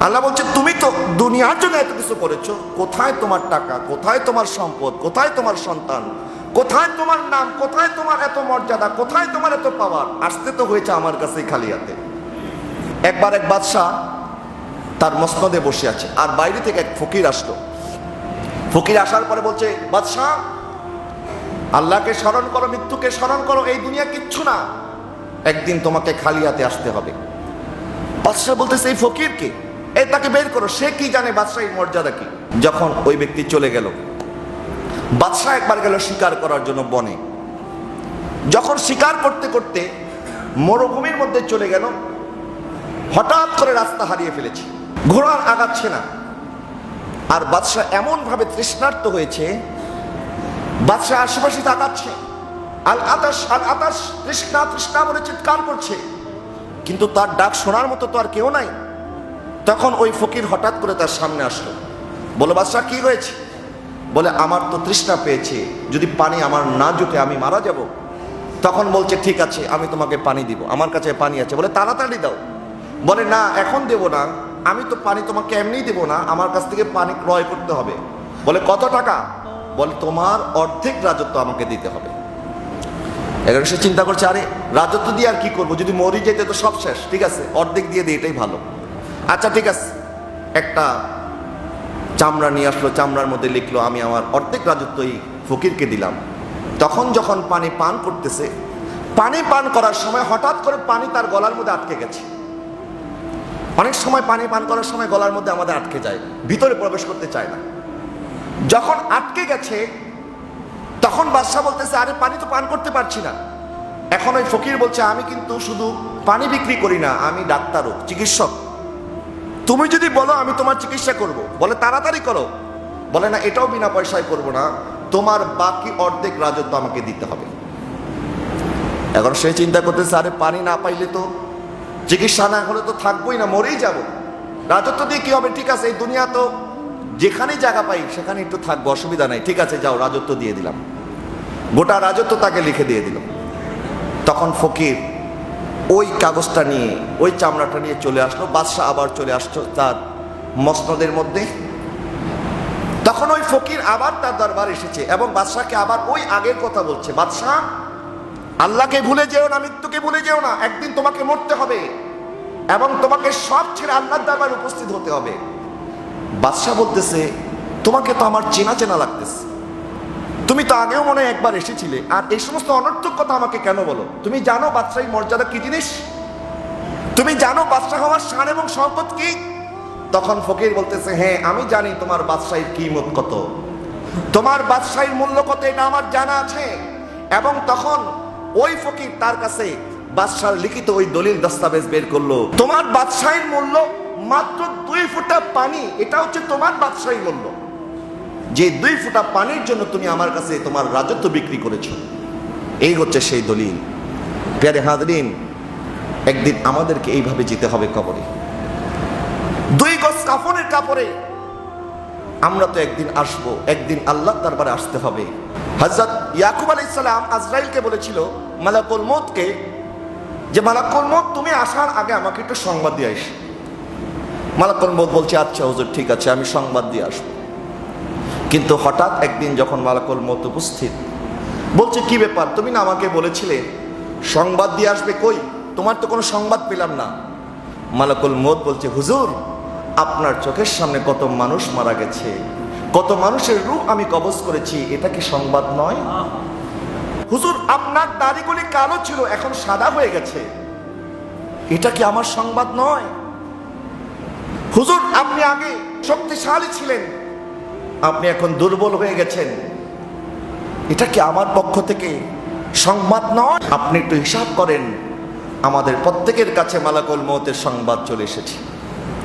আল্লাহ বলছে তুমি তো দুনিয়ার জন্য এত কিছু করেছো, কোথায় তোমার টাকা, কোথায় তোমার সম্পদ, কোথায় তোমার সন্তান, কোথায় তোমার নাম, কোথায় তোমার এত মর্যাদা, কোথায় তোমার এত পাওয়ার? আসতে তো হয়েছে আমার কাছেই খালি হাতে। একবার এক বাদশাহ তার মসনদে বসে আছে, আর বাইরে থেকে এক ফকির আসলো। ফকির আসার পরে বলছে, বাদশাহ আল্লাহকে স্মরণ করো, মৃত্যুকে স্মরণ করো, এই দুনিয়া কিচ্ছু না, একদিন তোমাকে খালি হাতে আসতে হবে। বাদশাহ বলতেছে, এই ফকিরকে, এই তাকে বের করো, সে কি জানে বাদশাহীর মর্যাদা কি? যখন ওই ব্যক্তি চলে গেল, বাদশাহ একবার গেল শিকার করার জন্য বনে। যখন শিকার করতে করতে মরুভূমির মধ্যে চলে গেল, হঠাৎ করে রাস্তা হারিয়ে ফেলেছে, ঘোড়া আগাচ্ছে না। আর বাদশাহ এমন ভাবে তৃষ্ণার্ত হয়েছে, বাদশাহ আশেপাশে তাকাচ্ছে, আল আতাশ, তৃষ্ণা তৃষ্ণা বলে চিৎকার করছে, কিন্তু তার ডাক শোনার মতো তো আর কেউ নাই। তখন ওই ফকির হঠাৎ করে তার সামনে আসলো, বলে, বাদশাহ কি হয়েছে? বলে, আমার তো তৃষ্ণা পেয়েছে, যদি পানি আমার না জুটে আমি মারা যাব। তখন বলছে, ঠিক আছে, আমি তোমাকে পানি দিব, আমার কাছে পানি আছে। বলে, তাড়াতাড়ি দাও। বলে, না এখন দেব না, আমি তো পানি তোমাকে এমনি দেব না, আমার কাছ থেকে পানি ক্রয় করতে হবে। বলে, কত টাকা? বলে, তোমার অর্ধেক রাজত্ব আমাকে দিতে হবে। এবার সে চিন্তা করছে, আরে রাজত্ব দিয়ে আর কি করবো, যদি মরি যেতে তো সব শেষ, ঠিক আছে অর্ধেক দিয়ে দিই, এটাই ভালো। আচ্ছা ঠিক আছে, একটা চামড়া নিয়ে আসলো, চামড়ার মধ্যে লিখলো, আমি আমার অর্ধেক রাজত্ব এই ফকিরকে দিলাম। তখন যখন পানি পান করতেছে, পানি পান করার সময় হঠাৎ করে পানি তার গলার মধ্যে আটকে গেছে। অনেক সময় পানি পান করার সময় গলার মধ্যে আমাদের আটকে যায়, ভিতরে প্রবেশ করতে চায় না। যখন আটকে গেছে, তখন বাদশাহ বলতেছে, আরে পানি তো পান করতে পারছি না। এখন ওই ফকির বলছে, আমি কিন্তু শুধু পানি বিক্রি করি না, আমি ডাক্তারও, চিকিৎসক, তুমি যদি বলো আমি তোমার চিকিৎসা করব। বলে, তাড়াতাড়ি করো। বলে, না এটাও বিনা পয়সায় করব না, তোমার বাকি অর্ধেক রাজত্ব আমাকে দিতে হবে। এখন সে চিন্তা করতেছে, আরে পানি না পাইলে তো, চিকিৎসা না হলে তো থাকবোই না, মরেই যাব, রাজত্ব দিয়ে কি হবে? ঠিক আছে, এই দুনিয়া তো যেখানেই জায়গা পাই সেখানে একটু থাকবো, অসুবিধা নাই, ঠিক আছে যাও, রাজত্ব দিয়ে দিলাম। গোটা রাজত্ব তাকে লিখে দিয়ে দিল। তখন ফকির ওই কাগজটা নিয়ে, ওই চামড়াটা নিয়ে চলে আসলো, বাদশাহ আবার চলে আসলো তার মসনদের মধ্যে। তখন ওই ফকির আবার তার দরবার এসেছে এবং বাদশাহকে আবার ওই আগের কথা বলছে, বাদশাহ আল্লাহকে ভুলে যেও না, মৃত্যুকে ভুলে যেও না, একদিন তোমাকে মরতে হবে এবং তোমাকে সব ছেড়ে আল্লাহর দরবারে উপস্থিত হতে হবে। বাদশাহ বলতেছে, তোমাকে তো আমার চেনা চেনা লাগতেছে, তুমি তো আগেও মনে হয় একবার এসেছিলে, আর এই সমস্ত অনর্থক কথা আমাকে কেন বলো? তুমি জানো বাদশাহী মর্যাদা কি জিনিস? তুমি জানো বাদশাহ হওয়ার শান এবং শওকত কি? তখন ফকির বলতেছে, হ্যাঁ আমি জানি তোমার বাদশাহীর কিমত কত, তোমার বাদশাহীর মূল্য কত, এটা আমার জানা আছে। এবং তখন ওই ফকির তার কাছে বাদশাহর লিখিত ওই দলিল দস্তাবেজ বের করলো, তোমার বাদশাহীর মূল্য মাত্র 2 ফোঁটা পানি, এটা হচ্ছে তোমার বাদশাহী মূল্য, যে 2 ফোঁটা পানির জন্য তুমি আমার কাছে তোমার রাজত্ব বিক্রি করেছো। এই হচ্ছে সেই দলিল। প্যারে হাজরিন, একদিন আমাদেরকে এইভাবে যেতে হবে কবরে, 2 গজ কাফনের কাপড়ে। আমরা তো একদিন আসবো, একদিন আল্লাহর দরবারে আসতে হবে। হযরত ইয়াকুব আলাইহিস সালাম আজরাইলকে বলেছিল, মালাকুল মউতকে, যে মালাকুল মউত তুমি আসার আগে আমাকে একটু সংবাদ দিয়ে আইস। মালাকুল মউত বলছে, আচ্ছা হুজুর ঠিক আছে, আমি সংবাদ দিয়ে আসবো। কিন্তু হঠাৎ একদিন যখন মালাকুল মউত উপস্থিত, বলছে, কি ব্যাপার, তুমি না আমাকে বলেছিলে সংবাদ দিয়ে আসবে, কই তোমার তো কোনো সংবাদ পেলাম না। মালাকুল মউত বলছে, হুজুর আপনার চোখের সামনে কত মানুষ মারা গেছে, কত মানুষের রূহ আমি কবজ করেছি, এটা কি সংবাদ নয়? হুজুর আপনার দাড়িগুলি কালো ছিল, এখন সাদা হয়ে গেছে, এটা কি আমার সংবাদ নয়? হুজুর আপনি আগে শক্তিশালী ছিলেন, আপনি এখন দুর্বল হয়ে গেছেন, এটা কি আমার পক্ষ থেকে সংবাদ নয়? আপনি একটু হিসাব করেন, আমাদের প্রত্যেকের কাছে মালাকুল মউতের সংবাদ চলে এসেছে।